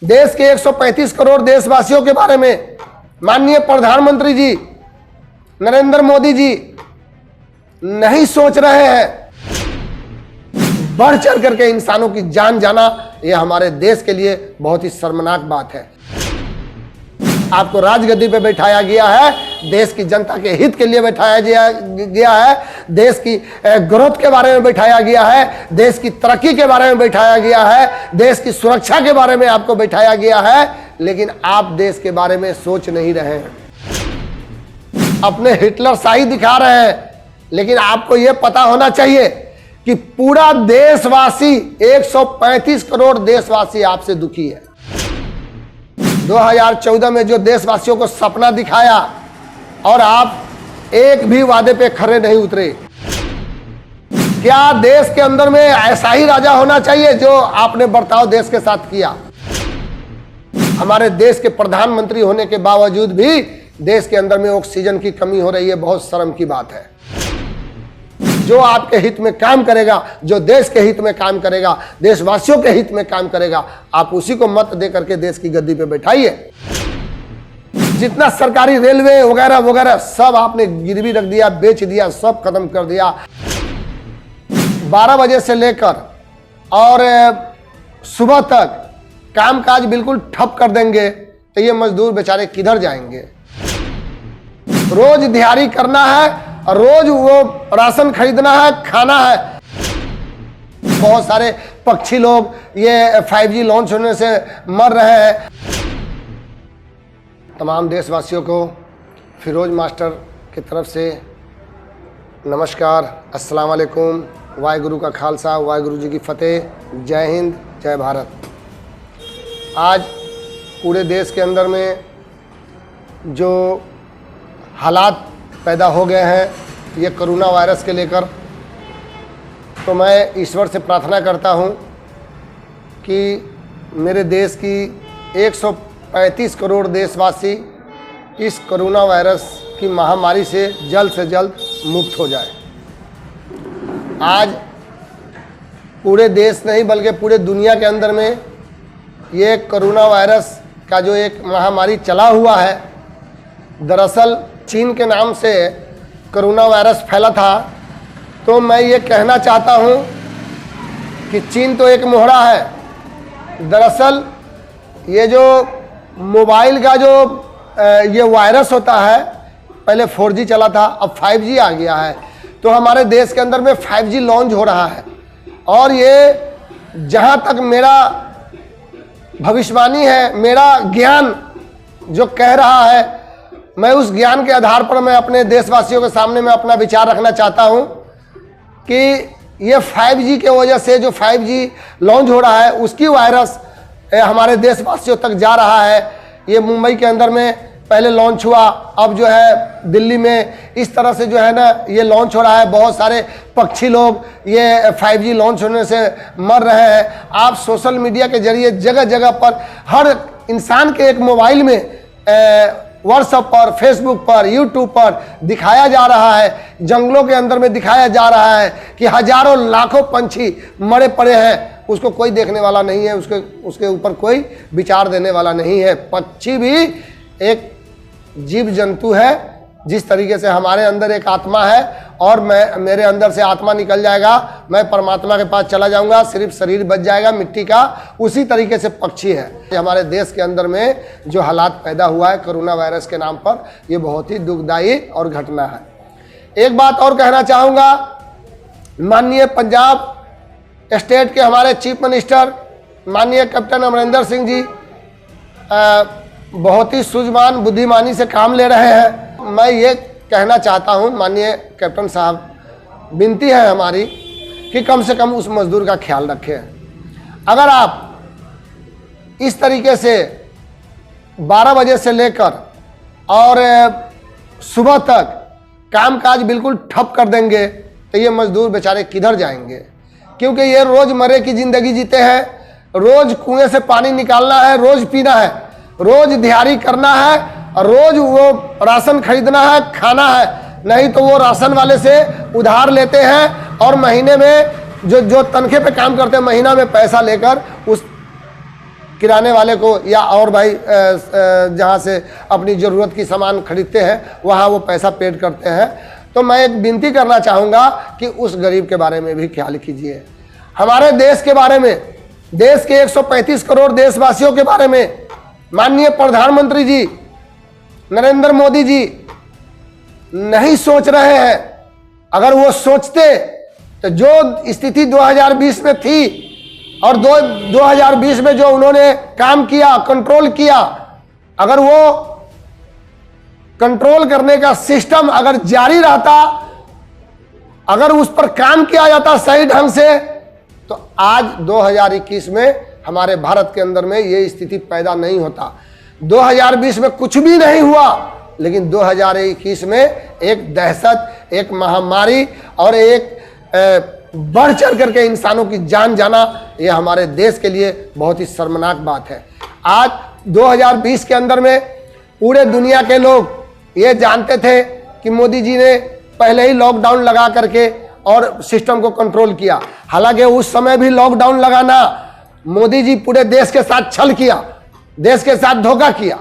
देश के 135 करोड़ देशवासियों के बारे में माननीय प्रधानमंत्री जी नरेंद्र मोदी जी नहीं सोच रहे हैं। बढ़ चढ़ करके इंसानों की जान जाना यह हमारे देश के लिए बहुत ही शर्मनाक बात है। आपको राजगद्दी पे बैठाया गया है, देश की जनता के हित के लिए बैठाया गया है, देश की ग्रोथ के बारे में बैठाया गया है, देश की तरक्की के बारे में बैठाया गया है, देश की सुरक्षा के बारे में आपको बैठाया गया है, लेकिन आप देश के बारे में सोच नहीं रहे हैं। अपने हिटलर शाही दिखा रहे हैं, लेकिन आपको यह पता होना चाहिए कि पूरा देशवासी 135 करोड़ देशवासी आपसे दुखी है। 2014 में जो देशवासियों को सपना दिखाया और आप एक भी वादे पे खरे नहीं उतरे। क्या देश के अंदर में ऐसा ही राजा होना चाहिए जो आपने बर्ताव देश के साथ किया? हमारे देश के प्रधानमंत्री होने के बावजूद भी देश के अंदर में ऑक्सीजन की कमी हो रही है। बहुत शर्म की बात है। जो आपके हित में काम करेगा, जो देश के हित में काम करेगा, देशवासियों के हित में काम करेगा, आप उसी को मत दे करके देश की गद्दी पे बैठाइए। जितना सरकारी रेलवे वगैरह वगैरह सब आपने गिरवी रख दिया, बेच दिया, सब खत्म कर दिया। 12 बजे से लेकर और सुबह तक कामकाज बिल्कुल ठप कर देंगे तो ये मजदूर बेचारे किधर जाएंगे? रोज दिहाड़ी करना है, रोज वो राशन खरीदना है, खाना है। बहुत सारे पक्षी लोग ये 5G लॉन्च होने से मर रहे हैं। तमाम देशवासियों को फिरोज मास्टर की तरफ से नमस्कार, अस्सलाम वालेकुम, वाहिगुरु का खालसा, वाहिगुरु जी की फतेह, जय हिंद, जय भारत। आज पूरे देश के अंदर में जो हालात पैदा हो गए हैं ये कोरोना वायरस के लेकर, तो मैं ईश्वर से प्रार्थना करता हूं कि मेरे देश की 135 करोड़ देशवासी इस कोरोना वायरस की महामारी से जल्द मुक्त हो जाए। आज पूरे देश नहीं बल्कि पूरे दुनिया के अंदर में ये कोरोना वायरस का जो एक महामारी चला हुआ है, दरअसल चीन के नाम से कोरोना वायरस फैला था। तो मैं ये कहना चाहता हूँ कि चीन तो एक मोहरा है। दरअसल ये जो मोबाइल का जो ये वायरस होता है, पहले 4G चला था, अब 5G आ गया है। तो हमारे देश के अंदर में 5G लॉन्च हो रहा है और ये जहाँ तक मेरा भविष्यवाणी है, मेरा ज्ञान जो कह रहा है, मैं उस ज्ञान के आधार पर मैं अपने देशवासियों के सामने में अपना विचार रखना चाहता हूं कि ये 5G के वजह से जो 5G लॉन्च हो रहा है उसकी वायरस हमारे देशवासियों तक जा रहा है। ये मुंबई के अंदर में पहले लॉन्च हुआ, अब जो है दिल्ली में इस तरह से जो है ना ये लॉन्च हो रहा है। बहुत सारे पक्षी लोग ये 5G लॉन्च होने से मर रहे हैं। आप सोशल मीडिया के जरिए जगह जगह पर हर इंसान के एक मोबाइल में व्हाट्सएप पर, फेसबुक पर, यूट्यूब पर दिखाया जा रहा है, जंगलों के अंदर में दिखाया जा रहा है कि हजारों लाखों पंछी मरे पड़े हैं। उसको कोई देखने वाला नहीं है, उसके ऊपर कोई विचार देने वाला नहीं है। पक्षी भी एक जीव जंतु है। जिस तरीके से हमारे अंदर एक आत्मा है और मेरे अंदर से आत्मा निकल जाएगा, मैं परमात्मा के पास चला जाऊंगा, सिर्फ शरीर बच जाएगा मिट्टी का, उसी तरीके से पक्षी है। हमारे देश के अंदर में जो हालात पैदा हुआ है कोरोना वायरस के नाम पर, ये बहुत ही दुखदायी और घटना है। एक बात और कहना चाहूँगा, माननीय पंजाब स्टेट के हमारे चीफ मिनिस्टर माननीय कैप्टन अमरिंदर सिंह जी बहुत ही सूझवान बुद्धिमानी से काम ले रहे हैं। मैं ये कहना चाहता हूं माननीय कैप्टन साहब, विनती है हमारी कि कम से कम उस मजदूर का ख्याल रखें। अगर आप इस तरीके से 12 बजे से लेकर और सुबह तक कामकाज बिल्कुल ठप कर देंगे तो ये मजदूर बेचारे किधर जाएंगे? क्योंकि ये रोजमर्रे की जिंदगी जीते हैं, रोज कुएं से पानी निकालना है, रोज पीना है, रोज दिहाड़ी करना है, रोज वो राशन खरीदना है, खाना है। नहीं तो वो राशन वाले से उधार लेते हैं और महीने में जो तनखे पे काम करते हैं, महीना में पैसा लेकर किराने वाले को या और भाई जहाँ से अपनी ज़रूरत की सामान खरीदते हैं वहाँ वो पैसा पेड करते हैं। तो मैं एक विनती करना चाहूँगा कि उस गरीब के बारे में भी ख्याल कीजिए। हमारे देश के बारे में, देश के 135 करोड़ देशवासियों के बारे में माननीय प्रधानमंत्री जी नरेंद्र मोदी जी नहीं सोच रहे हैं। अगर वो सोचते तो जो स्थिति 2020 में थी और 2020 में जो उन्होंने काम किया, कंट्रोल किया, अगर वो कंट्रोल करने का सिस्टम अगर जारी रहता, अगर उस पर काम किया जाता सही ढंग से, तो आज 2021 में हमारे भारत के अंदर में ये स्थिति पैदा नहीं होता। 2020 में कुछ भी नहीं हुआ, लेकिन 2021 में एक दहशत, एक महामारी और एक बढ़ चढ़ करके इंसानों की जान जाना, ये हमारे देश के लिए बहुत ही शर्मनाक बात है। आज 2020 के अंदर में पूरे दुनिया के लोग ये जानते थे कि मोदी जी ने पहले ही लॉकडाउन लगा करके और सिस्टम को कंट्रोल किया। हालांकि उस समय भी लॉकडाउन लगाना मोदी जी पूरे देश के साथ छल किया, देश के साथ धोखा किया,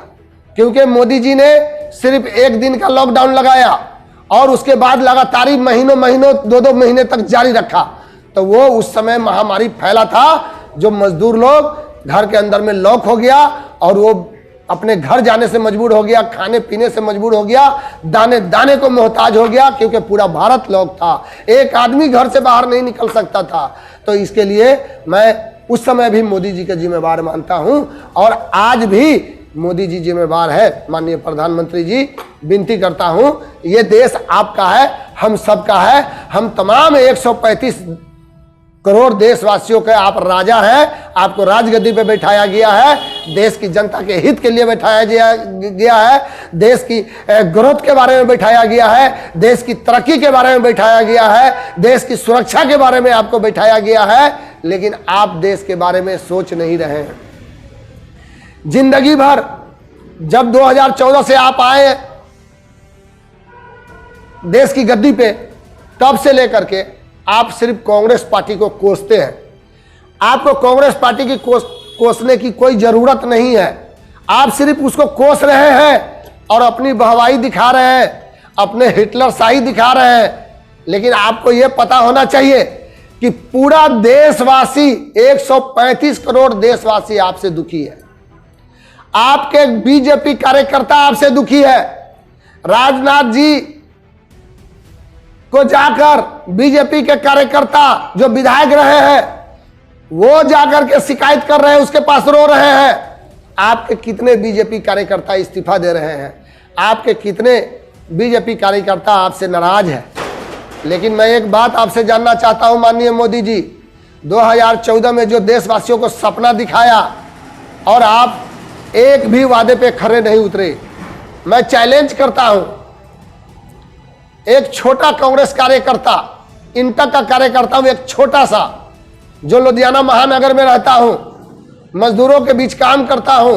क्योंकि मोदी जी ने सिर्फ एक दिन का लॉकडाउन लगाया और उसके बाद लगातार महीनों 2-2 महीने तक जारी रखा। तो वो उस समय महामारी फैला था, जो मजदूर लोग घर के अंदर में लॉक हो गया और वो अपने घर जाने से मजबूर हो गया, खाने पीने से मजबूर हो गया, दाने दाने को मोहताज हो गया, क्योंकि पूरा भारत लॉक था, एक आदमी घर से बाहर नहीं निकल सकता था। तो इसके लिए मैं उस समय भी मोदी जी का जिम्मेवार मानता हूं और आज भी मोदी जी जिम्मेवार है। माननीय प्रधानमंत्री जी, विनती करता हूं, ये देश आपका है, हम सबका है, हम तमाम 135 करोड़ देशवासियों के आप राजा हैं, आपको राजगद्दी पे बैठाया गया है, देश की जनता के हित के लिए बैठाया गया है, देश की ग्रोथ के बारे में बैठाया गया है, देश की तरक्की के बारे में बैठाया गया है, देश की सुरक्षा के बारे में आपको बैठाया गया है, लेकिन आप देश के बारे में सोच नहीं रहे हैं। जिंदगी भर जब 2014 से आप आए देश की गद्दी पे, तब से लेकर के आप सिर्फ कांग्रेस पार्टी को कोसते हैं। आपको कांग्रेस पार्टी की कोसने की कोई जरूरत नहीं है। आप सिर्फ उसको कोस रहे हैं और अपनी बहवाई दिखा रहे हैं, अपने हिटलर शाही दिखा रहे हैं। लेकिन आपको यह पता होना चाहिए कि पूरा देशवासी, 135 करोड़ देशवासी आपसे दुखी है। आपके बीजेपी कार्यकर्ता आपसे दुखी है। राजनाथ जी को जाकर बीजेपी के कार्यकर्ता जो विधायक रहे हैं, वो जाकर के शिकायत कर रहे हैं, उसके पास रो रहे हैं। आपके कितने बीजेपी कार्यकर्ता इस्तीफा दे रहे हैं? आपके कितने बीजेपी कार्यकर्ता आपसे नाराज हैं? लेकिन मैं एक बात आपसे जानना चाहता हूं माननीय मोदी जी, 2014 में जो देशवासियों को सपना दिखाया और आप एक भी वादे पे खरे नहीं उतरे। मैं चैलेंज करता हूं, एक छोटा कांग्रेस कार्यकर्ता, इंटक का कार्यकर्ता हूं, एक छोटा सा, जो लुधियाना महानगर में रहता हूं, मजदूरों के बीच काम करता हूं,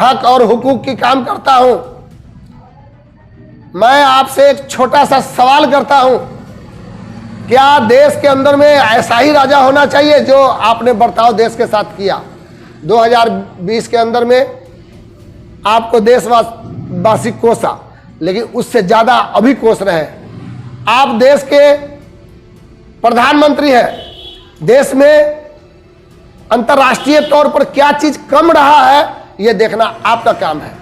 हक और हुकूक की काम करता हूं। मैं आपसे एक छोटा सा सवाल करता हूं, क्या देश के अंदर में ऐसा ही राजा होना चाहिए जो आपने बर्ताव देश के साथ किया? 2020 के अंदर में आपको देशवासी कोसा, लेकिन उससे ज्यादा अभी कोस रहे हैं। आप देश के प्रधानमंत्री हैं। देश में अंतर्राष्ट्रीय तौर पर क्या चीज कम रहा है, यह देखना आपका काम है।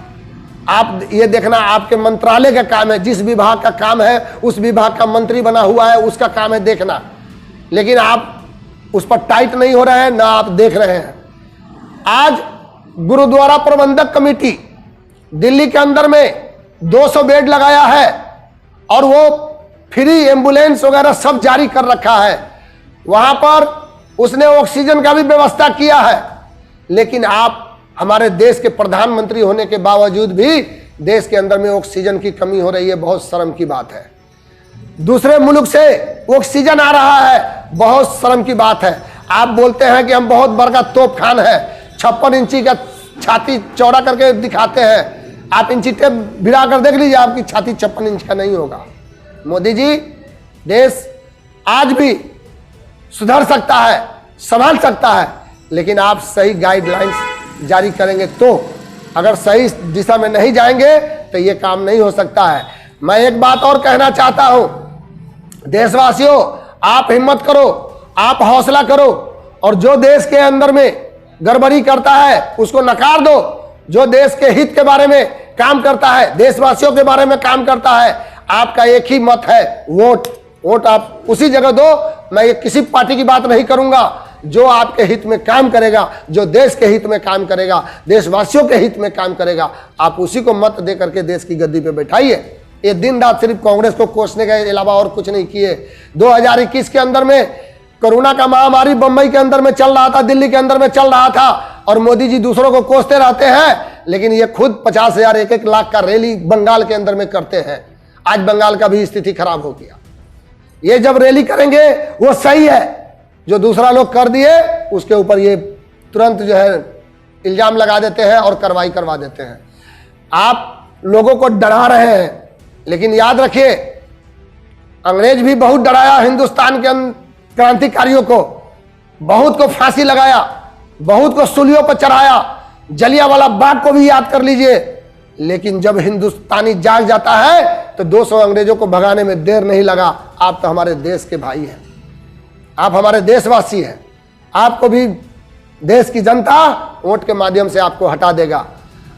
आप ये देखना आपके मंत्रालय का काम है। जिस विभाग का काम है उस विभाग का मंत्री बना हुआ है, उसका काम है देखना। लेकिन आप उस पर टाइट नहीं हो रहे हैं, ना आप देख रहे हैं। आज गुरुद्वारा प्रबंधक कमेटी दिल्ली के अंदर में 200 बेड लगाया है और वो फ्री एम्बुलेंस वगैरह सब जारी कर रखा है। वहां पर उसने ऑक्सीजन का भी व्यवस्था किया है। लेकिन आप हमारे देश के प्रधानमंत्री होने के बावजूद भी देश के अंदर में ऑक्सीजन की कमी हो रही है, बहुत शर्म की बात है। दूसरे मुल्क से ऑक्सीजन आ रहा है, बहुत शर्म की बात है। आप बोलते हैं कि हम बहुत बड़ा तोप खान है, 56 इंची का छाती चौड़ा करके दिखाते हैं। आप इंची टेप भिड़ा कर देख लीजिए, आपकी छाती 56 इंच का नहीं होगा। मोदी जी, देश आज भी सुधर सकता है, संभाल सकता है, लेकिन आप सही गाइडलाइंस जारी करेंगे तो। अगर सही दिशा में नहीं जाएंगे तो ये काम नहीं हो सकता है। मैं एक बात और कहना चाहता हूं, देशवासियों, आप हिम्मत करो, आप हौसला करो, और जो देश के अंदर में गड़बड़ी करता है उसको नकार दो। जो देश के हित के बारे में काम करता है, देशवासियों के बारे में काम करता है, आपका एक ही मत है, वोट आप उसी जगह दो। मैं ये किसी पार्टी की बात नहीं करूंगा, जो आपके हित में काम करेगा, जो देश के हित में काम करेगा, देशवासियों के हित में काम करेगा, आप उसी को मत दे करके देश की गद्दी पे बैठाइए। ये दिन रात सिर्फ कांग्रेस को कोसने के अलावा और कुछ नहीं किए। 2021 के अंदर में कोरोना का महामारी बंबई के अंदर में चल रहा था, दिल्ली के अंदर में चल रहा था, और मोदी जी दूसरों को कोसते रहते हैं, लेकिन ये खुद 50,000 1-1 लाख का रैली बंगाल के अंदर में करते हैं। आज बंगाल का भी स्थिति खराब हो गया। ये जब रैली करेंगे वो सही है, जो दूसरा लोग कर दिए उसके ऊपर ये तुरंत जो है इल्जाम लगा देते हैं और कार्रवाई करवा देते हैं। आप लोगों को डरा रहे हैं, लेकिन याद रखिए, अंग्रेज भी बहुत डराया हिंदुस्तान के क्रांतिकारियों को, बहुत को फांसी लगाया, बहुत को सूलियों पर चढ़ाया, जलियांवाला बाग को भी याद कर लीजिए। लेकिन जब हिंदुस्तानी जाग जाता है तो 200 अंग्रेजों को भगाने में देर नहीं लगा। आप तो हमारे देश के भाई हैं, आप हमारे देशवासी हैं, आपको भी देश की जनता वोट के माध्यम से आपको हटा देगा।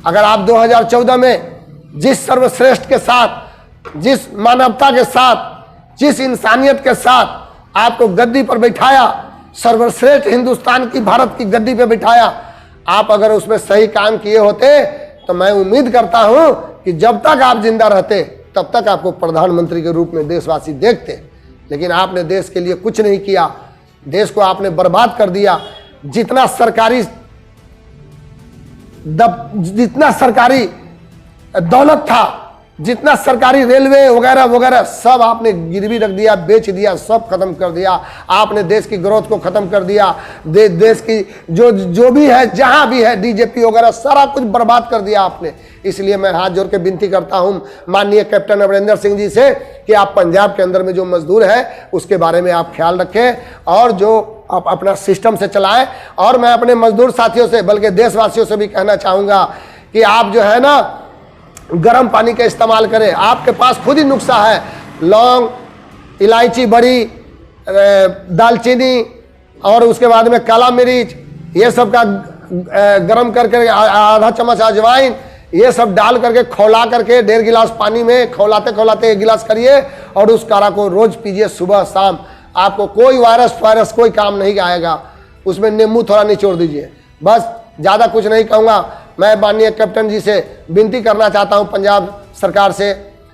अगर आप 2014 में जिस सर्वश्रेष्ठ के साथ, जिस मानवता के साथ, जिस इंसानियत के साथ आपको गद्दी पर बैठाया, सर्वश्रेष्ठ हिंदुस्तान की, भारत की गद्दी पर बैठाया, आप अगर उसमें सही काम किए होते तो मैं उम्मीद करता हूं कि जब तक आप जिंदा रहते तब तक आपको प्रधानमंत्री के रूप में देशवासी देखते। लेकिन आपने देश के लिए कुछ नहीं किया, देश को आपने बर्बाद कर दिया। जितना सरकारी दौलत था, जितना सरकारी रेलवे वगैरह वगैरह सब आपने गिरवी रख दिया, बेच दिया, सब खत्म कर दिया। आपने देश की ग्रोथ को खत्म कर दिया। देश की जो भी है, जहां भी है, डीजीपी वगैरह सारा कुछ बर्बाद कर दिया आपने। इसलिए मैं हाथ जोड़ के विनती करता हूं माननीय कैप्टन अमरिंदर सिंह जी से कि आप पंजाब के अंदर में जो मजदूर है उसके बारे में आप ख्याल रखें, और जो आप अपना सिस्टम से चलाएं। और मैं अपने मजदूर साथियों से, बल्कि देशवासियों से भी कहना चाहूंगा कि आप जो है ना, गर्म पानी का इस्तेमाल करें। आपके पास खुद ही नुस्खा है, लौंग, इलायची बड़ी, दालचीनी, और उसके बाद में काला मिर्च, ये सब का गर्म करके आधा चम्मच अजवाइन, ये सब डाल करके खौला करके 1.5 गिलास पानी में खौलाते खौलाते 1 गिलास करिए, और उस काढ़ा को रोज पीजिए सुबह शाम। आपको कोई वायरस कोई काम नहीं आएगा। उसमें नींबू थोड़ा निचोड़ दीजिए, बस, ज़्यादा कुछ नहीं कहूँगा। मैं माननीय कैप्टन जी से विनती करना चाहता हूं पंजाब सरकार से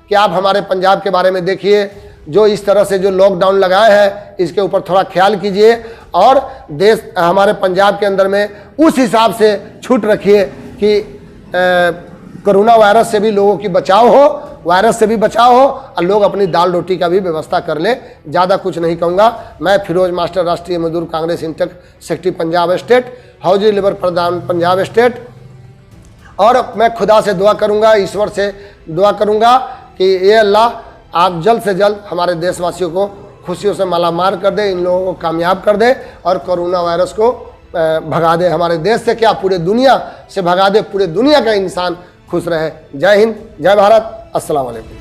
कि आप हमारे पंजाब के बारे में देखिए, जो इस तरह से जो लॉकडाउन लगाए हैं इसके ऊपर थोड़ा ख्याल कीजिए, और देश हमारे पंजाब के अंदर में उस हिसाब से छूट रखिए कि कोरोना वायरस से भी लोगों की बचाव हो, वायरस से भी बचाव हो, और लोग अपनी दाल रोटी का भी व्यवस्था कर ले। ज़्यादा कुछ नहीं कहूँगा। मैं Firoz master, Rashtriya Mazdoor Congress INTUC secretary Punjab state, हाउजी लेबर प्रधान पंजाब स्टेट। और मैं खुदा से दुआ करूंगा, ईश्वर से दुआ करूंगा कि ये अल्लाह आप जल्द से जल्द हमारे देशवासियों को खुशियों से मालामाल कर दे, इन लोगों को कामयाब कर दे, और कोरोना वायरस को भगा दे। हमारे देश से क्या, पूरे दुनिया से भगा दे, पूरे दुनिया का इंसान खुश रहे। जय हिंद, जय भारत, अस्सलाम वालेकुम।